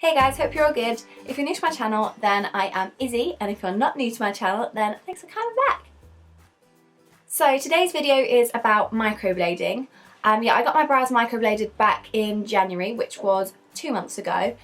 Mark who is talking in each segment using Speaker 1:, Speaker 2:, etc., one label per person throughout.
Speaker 1: Hey guys, hope you're all good. If you're new to my channel, then I am Izzy, and if you're not new to my channel, then thanks for coming back. So today's video is about microblading. Yeah, I got my brows microbladed back in January, which was 2 months ago,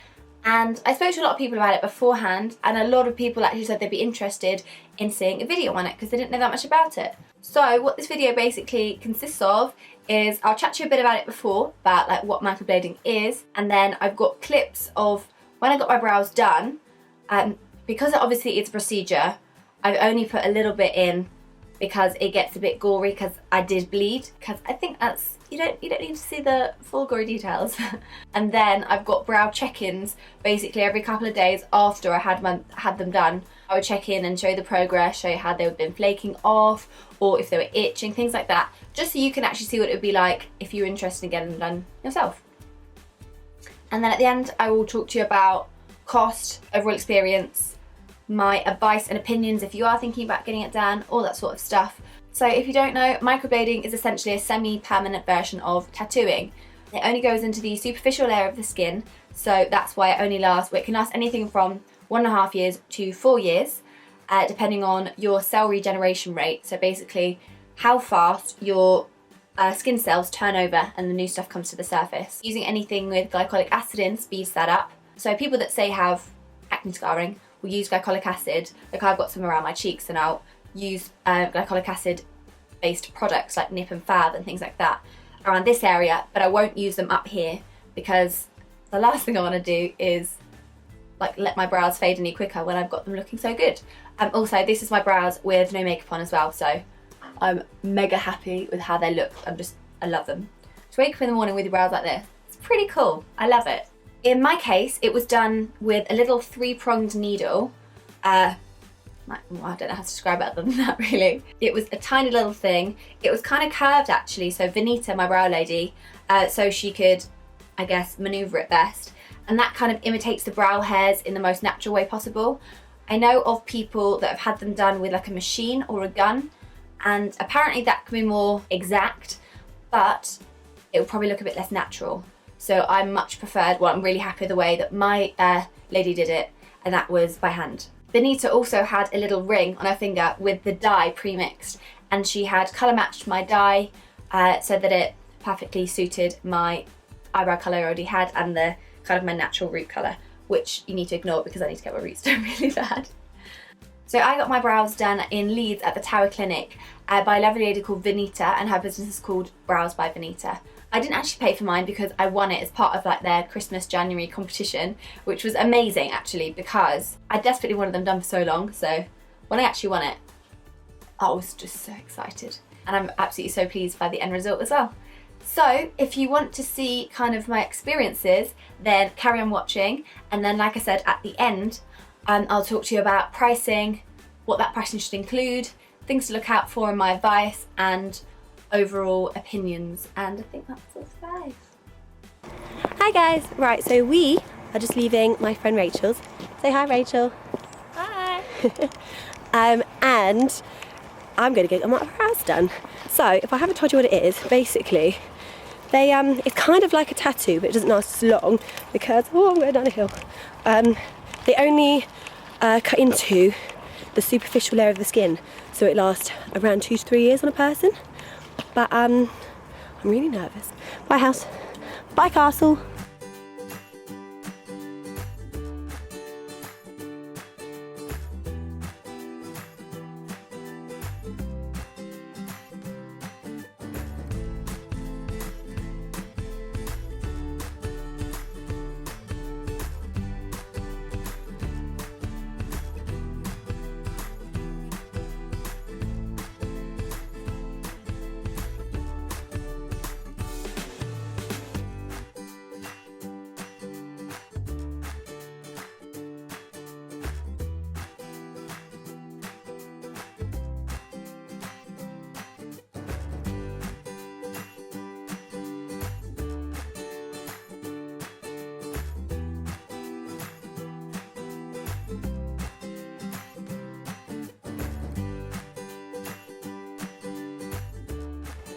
Speaker 1: and I spoke to a lot of people about it beforehand, and a lot of people actually said they'd be interested in seeing a video on it because they didn't know that much about it. So what this video basically consists of is I'll chat to you a bit about it before, about like what microblading is, and then I've got clips of when I got my brows done. Because obviously it's a procedure, I've only put a little bit in because it gets a bit gory because I did bleed, because I think that's, you don't need to see the full gory details. And then I've got brow check-ins basically every couple of days after I had them done. I would check in and show you the progress, show you how they've been flaking off, or if they were itching, things like that, just so you can actually see what it would be like if you're interested in getting them done yourself. And then at the end I will talk to you about cost, overall experience, my advice and opinions if you are thinking about getting it done, all that sort of stuff. So if you don't know, microblading is essentially a semi-permanent version of tattooing. It only goes into the superficial layer of the skin, so that's why it only lasts, well, it can last anything from 1.5 years to 4 years, depending on your cell regeneration rate. So basically how fast your skin cells turn over and the new stuff comes to the surface. Using anything with glycolic acid in speeds that up. So people that say have acne scarring will use glycolic acid. Like I've got some around my cheeks, and I'll use glycolic acid based products like Nip and Fab and things like that around this area, but I won't use them up here because the last thing I want to do is like let my brows fade any quicker when I've got them looking so good. Also, this is my brows with no makeup on as well, so I'm mega happy with how they look. I love them. To wake up in the morning with your brows like this, it's pretty cool. I love it. In my case, it was done with a little 3-pronged needle. I don't know how to describe it other than that, really. It was a tiny little thing. It was kind of curved actually, so Vanita, my brow lady, so she could, I guess, maneuver it best. And that kind of imitates the brow hairs in the most natural way possible. I know of people that have had them done with like a machine or a gun, and apparently that can be more exact, but it will probably look a bit less natural. So I much preferred, well, I'm really happy with the way that my lady did it, and that was by hand. Vanita also had a little ring on her finger with the dye pre-mixed, and she had colour matched my dye so that it perfectly suited my eyebrow colour I already had and the kind of my natural root colour, which you need to ignore because I need to get my roots done really bad. So I got my brows done in Leeds at the Tower Clinic by a lovely lady called Vanita, and her business is called Brows by Vanita. I didn't actually pay for mine because I won it as part of like their Christmas January competition, which was amazing actually because I desperately wanted them done for so long. So when I actually won it, I was just so excited, and I'm absolutely so pleased by the end result as well. So if you want to see kind of my experiences, then carry on watching, and then like I said at the end, I'll talk to you about pricing, what that pricing should include, things to look out for in my advice, and overall opinions. And I think that's all, guys.
Speaker 2: Hi guys, right, so we are just leaving my friend Rachel's. Say hi, Rachel.
Speaker 1: Hi.
Speaker 2: And I'm going to get my brows done. So if I haven't told you what it is, basically they it's kind of like a tattoo, but it doesn't last as long because I'm going down a hill. They only cut into the superficial layer of the skin, so it lasts around 2 to 3 years on a person. But I'm really nervous. Bye house, bye castle.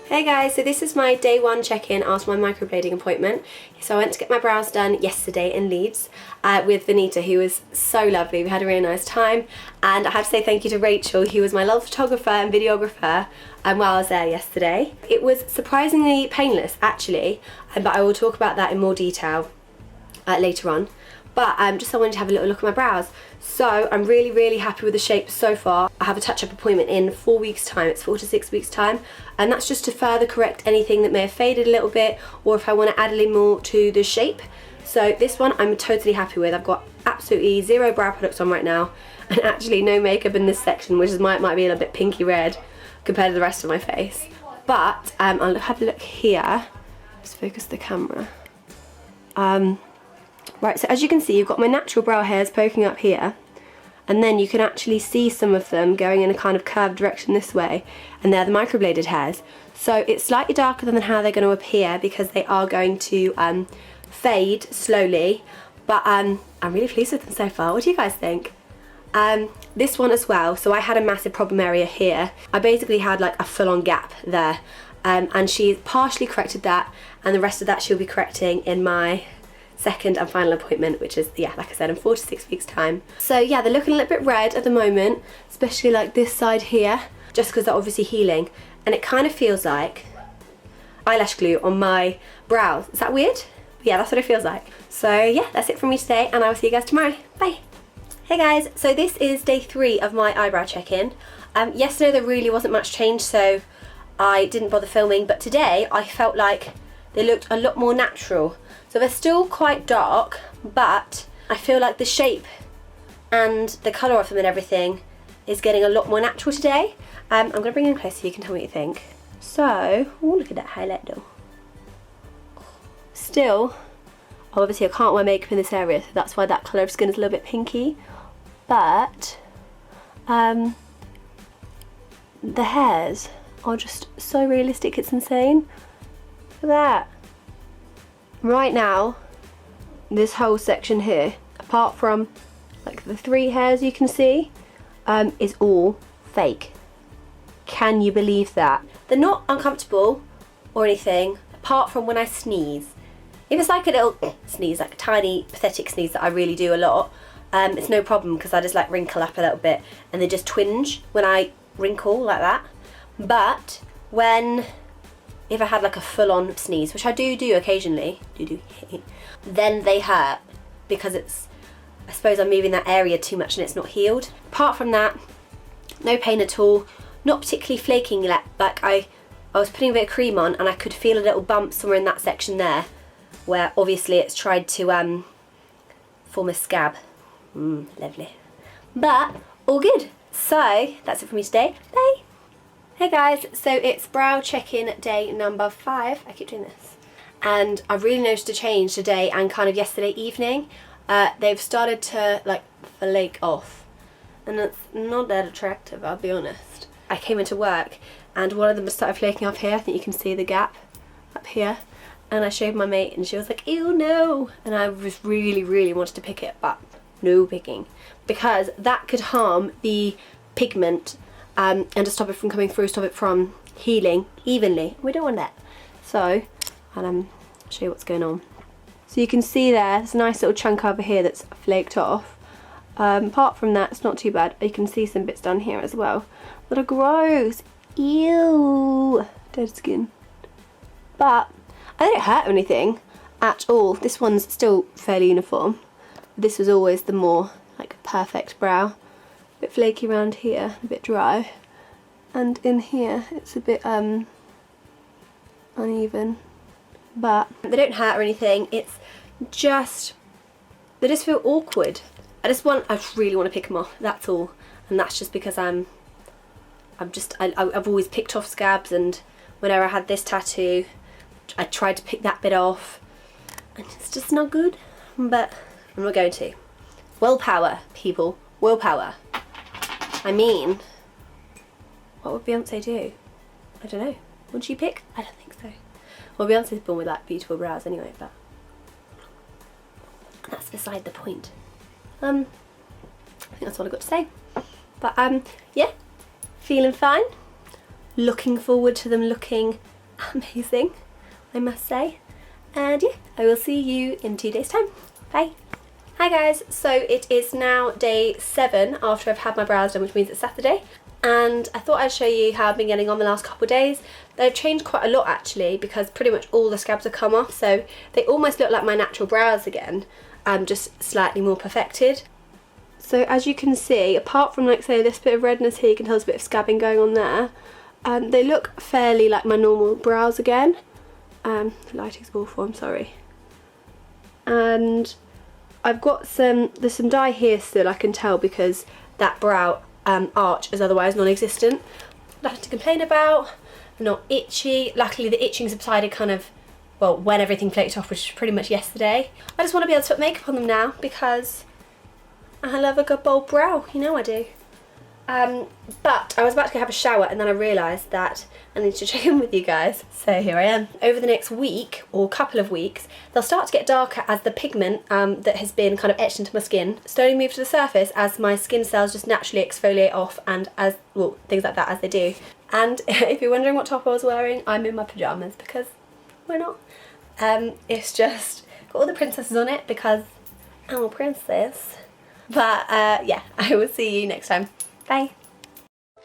Speaker 2: Hey guys, so this is my day 1 check-in after my microblading appointment. So I went to get my brows done yesterday in Leeds. with Vanita, who was so lovely. We had a really nice time, and I have to say thank you to Rachel, who was my love photographer and videographer while I was there yesterday. It was surprisingly painless actually, but I will talk about that in more detail later on. But just I wanted to have a little look at my brows. So I'm really happy with the shape so far. I have a touch-up appointment in 4 weeks time. It's 4 to 6 weeks time, and that's just to further correct anything that may have faded a little bit, or if I want to add a little more to the shape. So this one I'm totally happy with. I've got absolutely zero brow products on right now, and actually no makeup in this section, which is might be a little bit pinky red compared to the rest of my face. But I'll have a look here. Just focus the camera. Right, so as you can see, you've got my natural brow hairs poking up here, and then you can actually see some of them going in a kind of curved direction this way, and they're the microbladed hairs. So it's slightly darker than how they're going to appear because they are going to fade slowly, but I'm really pleased with them so far. What do you guys think? This one as well, so I had a massive problem area here. I basically had like a full-on gap there, and she's partially corrected that, and the rest of that she'll be correcting in my second and final appointment, which is, yeah, like I said, in 4 to 6 weeks time. So yeah, they're looking a little bit red at the moment, especially like this side here, just because they're obviously healing, and it kind of feels like eyelash glue on my brows. Is that weird? Yeah, that's what it feels like. So yeah, that's it from me today, and I will see you guys tomorrow. Bye. Hey guys, so this is day 3 of my eyebrow check-in. Yesterday there really wasn't much change, so I didn't bother filming, but today I felt like they looked a lot more natural. So they're still quite dark, but I feel like the shape and the colour of them and everything is getting a lot more natural today. I'm going to bring in close so you can tell me what you think. So, oh, look at that highlight though. Still, obviously I can't wear makeup in this area, so that's why that colour of skin is a little bit pinky. But the hairs are just so realistic, it's insane. Look at that. Right now, this whole section here, apart from like the 3 hairs you can see, is all fake. Can you believe that? They're not uncomfortable or anything, apart from when I sneeze. If it's like a little sneeze, like a tiny pathetic sneeze that I really do a lot, it's no problem because I just like wrinkle up a little bit and they just twinge when I wrinkle like that. But if I had like a full-on sneeze, which I do occasionally, then they hurt because I suppose I'm moving that area too much and it's not healed. Apart from that, no pain at all, not particularly flaking yet. Like I was putting a bit of cream on and I could feel a little bump somewhere in that section there, where obviously it's tried to form a scab. Lovely. But all good. So that's it for me today. Bye. Hey guys, so it's brow check-in day number 5. I keep doing this. And I've really noticed a change today and kind of yesterday evening. They've started to like flake off. And it's not that attractive, I'll be honest. I came into work and one of them started flaking off here. I think you can see the gap up here. And I showed my mate and she was like, ew, no. And I was really wanted to pick it, but no picking. Because that could harm the pigment and to stop it from coming through, stop it from healing evenly. We don't want that. So I'll show you what's going on. So you can see there's a nice little chunk over here that's flaked off. Apart from that, it's not too bad. You can see some bits down here as well that are gross. Ew, dead skin. But I don't hurt or anything at all. This one's still fairly uniform. This was always the more like perfect brow. A bit flaky around here, a bit dry, and in here it's a bit uneven, but they don't hurt or anything. It's just they just feel awkward. I really want to pick them off. That's all, and that's just because I've always picked off scabs, and whenever I had this tattoo, I tried to pick that bit off, and it's just not good. But I'm not going to. Willpower, people. Willpower. I mean, what would Beyonce do? I don't know. Would she pick? I don't think so. Well, Beyonce's born with like beautiful brows anyway, but that's beside the point. I think that's all I've got to say. But yeah, feeling fine. Looking forward to them looking amazing, I must say. And yeah, I will see you in 2 days' time. Bye. Hi guys, so it is now day 7 after I've had my brows done, which means it's Saturday, and I thought I'd show you how I've been getting on the last couple of days. They've changed quite a lot actually, because pretty much all the scabs have come off, so they almost look like my natural brows again, just slightly more perfected. So as you can see, apart from like say this bit of redness here, you can tell there's a bit of scabbing going on there, they look fairly like my normal brows again. The lighting's awful, I'm sorry. And I've got there's some dye here still, I can tell, because that brow arch is otherwise non-existent. Nothing to complain about, I'm not itchy. Luckily the itching subsided kind of, well, when everything flaked off, which was pretty much yesterday. I just want to be able to put makeup on them now because I love a good bold brow, you know I do. But I was about to go have a shower and then I realised that I need to check in with you guys. So here I am. Over the next week or couple of weeks, they'll start to get darker as the pigment that has been kind of etched into my skin slowly move to the surface as my skin cells just naturally exfoliate off, and as, well, things like that as they do. And if you're wondering what top I was wearing, I'm in my pyjamas because why not? It's just got all the princesses on it because I'm a princess. But yeah, I will see you next time. Bye.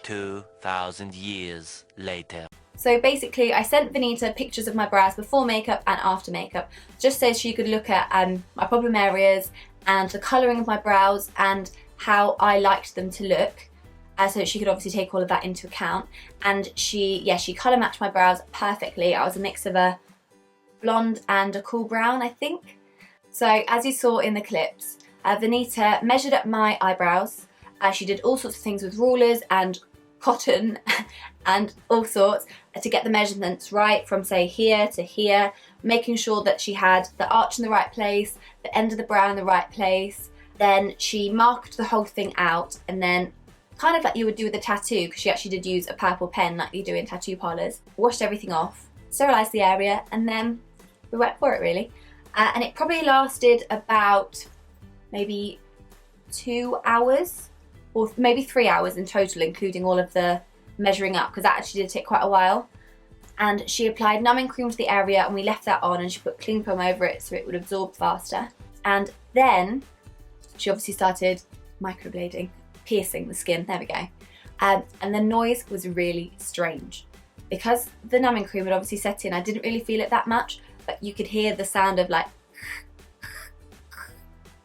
Speaker 3: 2,000 years later.
Speaker 1: So basically I sent Vanita pictures of my brows before makeup and after makeup, just so she could look at my problem areas and the colouring of my brows and how I liked them to look. So she could obviously take all of that into account. And she colour matched my brows perfectly. I was a mix of a blonde and a cool brown, I think. So as you saw in the clips, Vanita measured up my eyebrows. She did all sorts of things with rulers and cotton and all sorts to get the measurements right from say here to here, making sure that she had the arch in the right place, the end of the brow in the right place. Then she marked the whole thing out, and then kind of like you would do with a tattoo, because she actually did use a purple pen like you do in tattoo parlours, washed everything off, sterilised the area, and then we went for it really. And it probably lasted about maybe 2 hours, or maybe 3 hours in total, including all of the measuring up, because that actually did take quite a while. And she applied numbing cream to the area and we left that on, and she put cling film over it so it would absorb faster. And then she obviously started microblading, piercing the skin, there we go. And the noise was really strange. Because the numbing cream had obviously set in, I didn't really feel it that much, but you could hear the sound of like,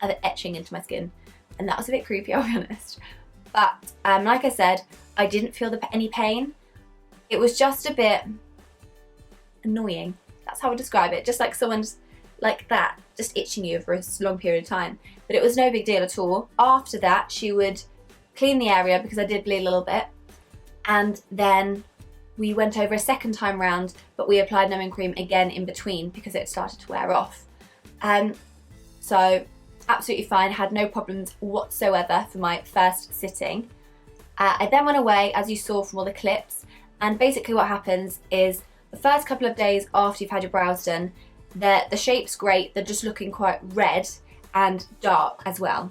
Speaker 1: of it etching into my skin. And that was a bit creepy, I'll be honest. But like I said, I didn't feel any pain. It was just a bit annoying. That's how I describe it. Just like someone's like that, just itching you for a long period of time. But it was no big deal at all. After that, she would clean the area because I did bleed a little bit. And then we went over a second time round, but we applied numbing cream again in between because it started to wear off. So absolutely fine, had no problems whatsoever for my first sitting. I then went away, as you saw from all the clips, and basically what happens is the first couple of days after you've had your brows done, the shape's great, they're just looking quite red and dark as well.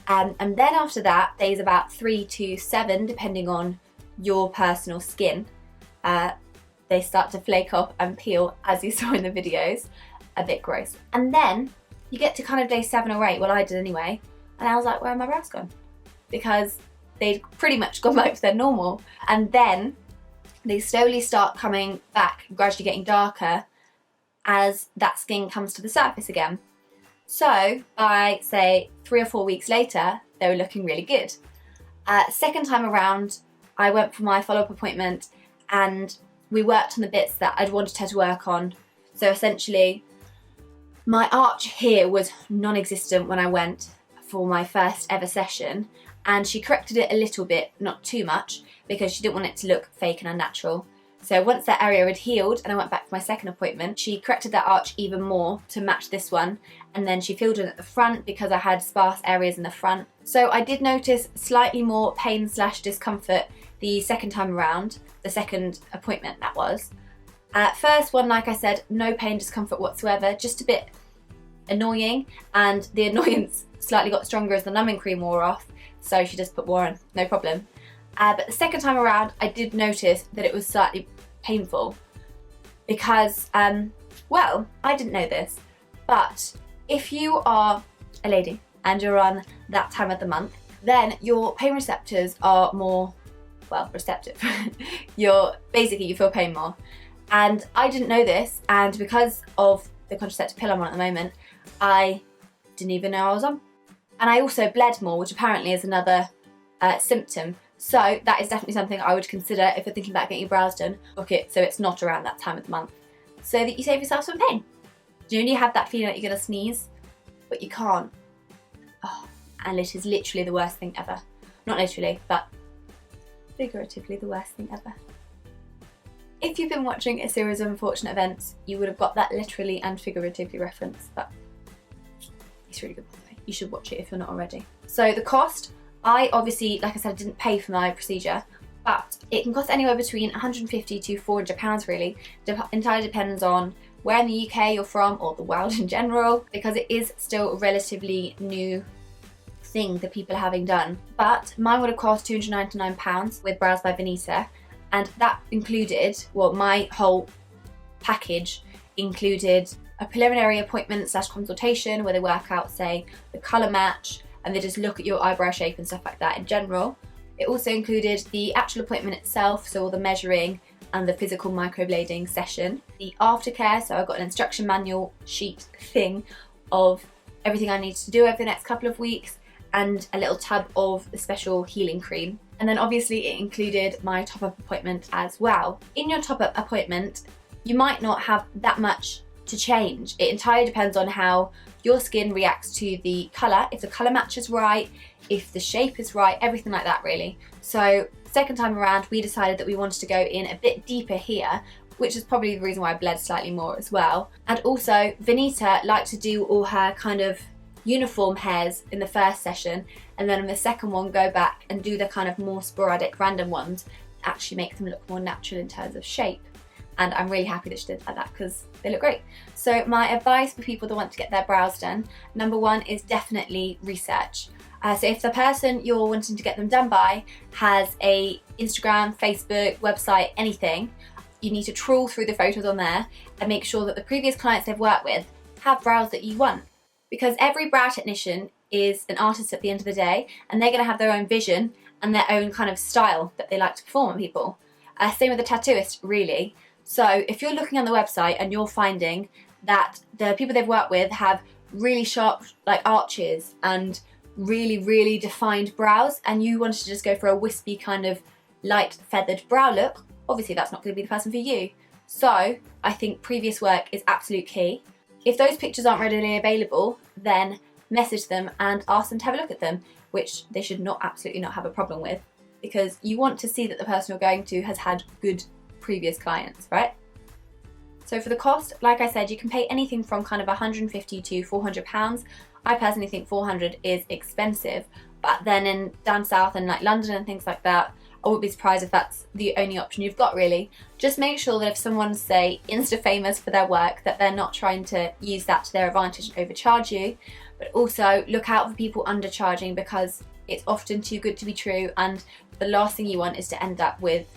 Speaker 1: And then after that, days about 3 to 7, depending on your personal skin, they start to flake off and peel, as you saw in the videos, a bit gross. And then you get to kind of day 7 or 8, well I did anyway, and I was like, where are my brows gone? Because they'd pretty much gone back to their normal. And then they slowly start coming back, gradually getting darker as that skin comes to the surface again. So by say 3 or 4 weeks later, they were looking really good. Second time around, I went for my follow-up appointment and we worked on the bits that I'd wanted her to work on. So essentially, my arch here was non-existent when I went for my first ever session, and she corrected it a little bit, not too much, because she didn't want it to look fake and unnatural. So once that area had healed and I went back for my second appointment, she corrected that arch even more to match this one, and then she filled in at the front because I had sparse areas in the front. So I did notice slightly more pain / discomfort the second time around, the second appointment that was. First one, like I said, no pain, discomfort whatsoever, just a bit annoying, and the annoyance slightly got stronger as the numbing cream wore off, so she just put more on, no problem. But the second time around, I did notice that it was slightly painful because, well, I didn't know this, but if you are a lady and you're on that time of the month, then your pain receptors are more, well, receptive. You feel pain more. And I didn't know this, and because of the contraceptive pill I'm on at the moment, I didn't even know I was on. And I also bled more, which apparently is another symptom. So that is definitely something I would consider if you're thinking about getting your brows done. Book it so it's not around that time of the month, so that you save yourself some pain. Do you have that feeling that you're gonna sneeze, but you can't? Oh, and it is literally the worst thing ever. Not literally, but figuratively the worst thing ever. If you've been watching a series of unfortunate events, you would have got that literally and figuratively reference, but it's really good by the way. You should watch it if you're not already. So the cost, I obviously, like I said, didn't pay for my procedure, but it can cost anywhere between £150 to £400 really. Entirely depends on where in the UK you're from, or the world in general, because it is still a relatively new thing that people are having done. But mine would have cost £299 with Brows by Vanita, and that included, well, my whole package included a preliminary appointment / consultation where they work out, say, the colour match, and they just look at your eyebrow shape and stuff like that in general. It also included the actual appointment itself, so all the measuring and the physical microblading session. The aftercare, so I got an instruction manual sheet thing of everything I needed to do over the next couple of weeks, and a little tub of the special healing cream. And then obviously it included my top-up appointment as well. In your top-up appointment, you might not have that much to change. It entirely depends on how your skin reacts to the colour, if the colour match is right, if the shape is right, everything like that really. So second time around, we decided that we wanted to go in a bit deeper here, which is probably the reason why I bled slightly more as well. And also, Vanita liked to do all her kind of uniform hairs in the first session, and then in the second one go back and do the kind of more sporadic random ones, actually make them look more natural in terms of shape. And I'm really happy that she did like that because they look great. So my advice for people that want to get their brows done, number one is definitely research. So if the person you're wanting to get them done by has a Instagram, Facebook, website, anything, you need to trawl through the photos on there and make sure that the previous clients they've worked with have brows that you want. Because every brow technician is an artist at the end of the day, and they're going to have their own vision and their own kind of style that they like to perform on people. Same with the tattooist, really. So if you're looking on the website and you're finding that the people they've worked with have really sharp like arches and really defined brows, and you wanted to just go for a wispy kind of light feathered brow look, obviously that's not going to be the person for you. So I think previous work is absolute key. If those pictures aren't readily available, then message them and ask them to have a look at them, which they should absolutely not have a problem with, because you want to see that the person you're going to has had good previous clients, right? So for the cost, like I said, you can pay anything from kind of £150 to £400. I personally think 400 is expensive, but then down south and like London and things like that, I wouldn't be surprised if that's the only option you've got really. Just make sure that if someone's, say, Insta famous for their work, that they're not trying to use that to their advantage and overcharge you. But also look out for people undercharging, because it's often too good to be true, and the last thing you want is to end up with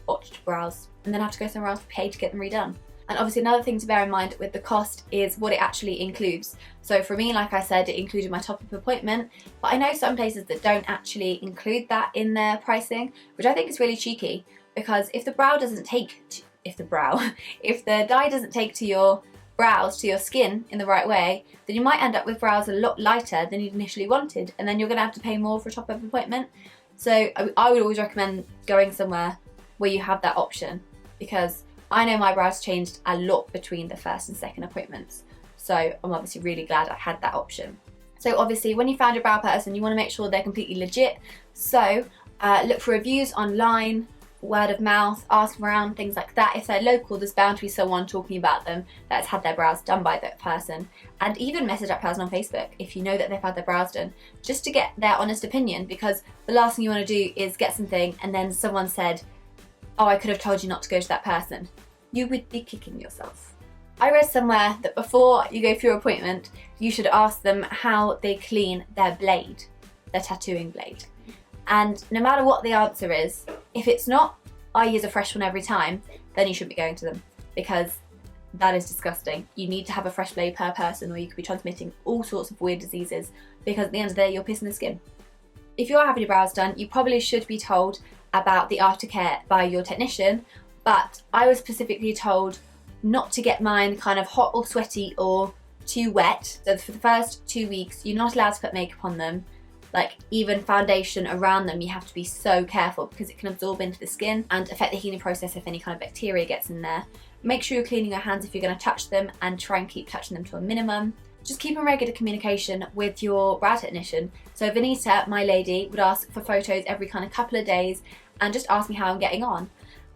Speaker 1: botched brows and then have to go somewhere else to pay to get them redone. And obviously another thing to bear in mind with the cost is what it actually includes. So for me, like I said, it included my top-up appointment, but I know some places that don't actually include that in their pricing, which I think is really cheeky, because if the dye doesn't take to your brows, to your skin in the right way, then you might end up with brows a lot lighter than you'd initially wanted, and then you're going to have to pay more for a top-up appointment. So I would always recommend going somewhere where you have that option, because I know my brows changed a lot between the first and second appointments, so I'm obviously really glad I had that option. So obviously when you found your brow person, you want to make sure they're completely legit, so look for reviews online, word of mouth, ask around, things like that. If they're local, there's bound to be someone talking about them that's had their brows done by that person, and even message that person on Facebook if you know that they've had their brows done, just to get their honest opinion, because the last thing you want to do is get something and then someone said, oh, I could have told you not to go to that person. You would be kicking yourself. I read somewhere that before you go for your appointment, you should ask them how they clean their blade, their tattooing blade. And no matter what the answer is, if it's not, I use a fresh one every time, then you should be going to them, because That is disgusting. You need to have a fresh blade per person or you could be transmitting all sorts of weird diseases because at the end of the day, you're pissing the skin. If you're having your brows done, you probably should be told about the aftercare by your technician, but I was specifically told not to get mine kind of hot or sweaty or too wet. So for the first 2 weeks, you're not allowed to put makeup on them. Like even foundation around them, you have to be so careful because it can absorb into the skin and affect the healing process if any kind of bacteria gets in there. Make sure you're cleaning your hands if you're going to touch them and try and keep touching them to a minimum. Just keep in regular communication with your brow technician. So Vanita, my lady, would ask for photos every kind of couple of days and just ask me how I'm getting on.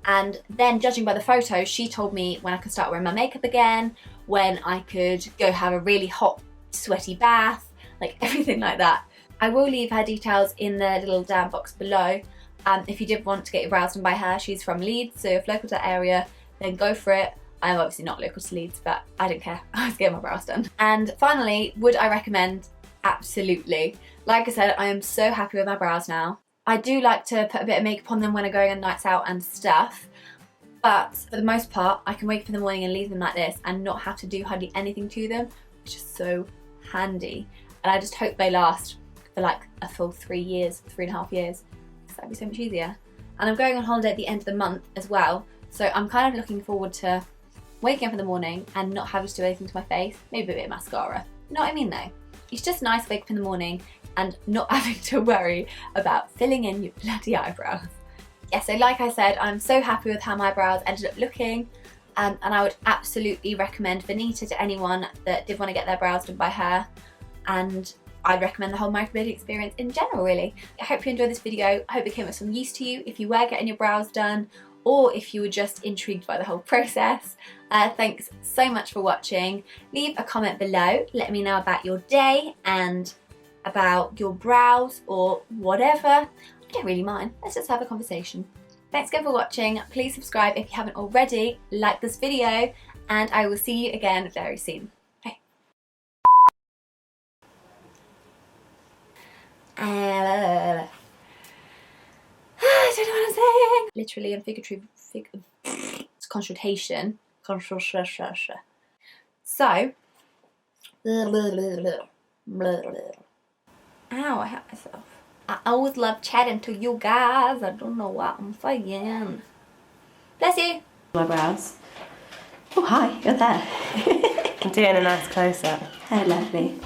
Speaker 1: And then judging by the photos, she told me when I could start wearing my makeup again, when I could go have a really hot, sweaty bath, like everything like that. I will leave her details in the little down box below. If you did want to get your brows done by her, she's from Leeds, so if local to that area, then go for it. I'm obviously not local to Leeds, but I don't care. I was getting my brows done. And finally, would I recommend? Absolutely. Like I said, I am so happy with my brows now. I do like to put a bit of makeup on them when I'm going on nights out and stuff, but for the most part, I can wake up in the morning and leave them like this and not have to do hardly anything to them, which is so handy. And I just hope they last for like a full 3 years, 3.5 years, because that'd be so much easier. And I'm going on holiday at the end of the month as well, so I'm kind of looking forward to waking up in the morning and not having to do anything to my face, maybe a bit of mascara. You know what I mean though? It's just nice to wake up in the morning and not having to worry about filling in your bloody eyebrows. Yeah, so like I said, I'm so happy with how my brows ended up looking, and I would absolutely recommend Vanita to anyone that did want to get their brows done by her, and I'd recommend the whole microblading experience in general, really. I hope you enjoyed this video. I hope it came of some use to you if you were getting your brows done, or if you were just intrigued by the whole process. Thanks so much for watching. Leave a comment below, let me know about your day and about your brows or whatever. I don't really mind, let's just have a conversation. Thanks again for watching. Please subscribe if you haven't already, like this video, and I will see you again very soon. Bye. I don't know what I'm saying. Literally and figuratively, it's consultation. So, ow, I hurt myself. I always love chatting to you guys. I don't know what I'm saying. Bless you.
Speaker 2: My brows. Oh, hi, you're there. I'm doing a nice close-up.
Speaker 1: Oh, lovely.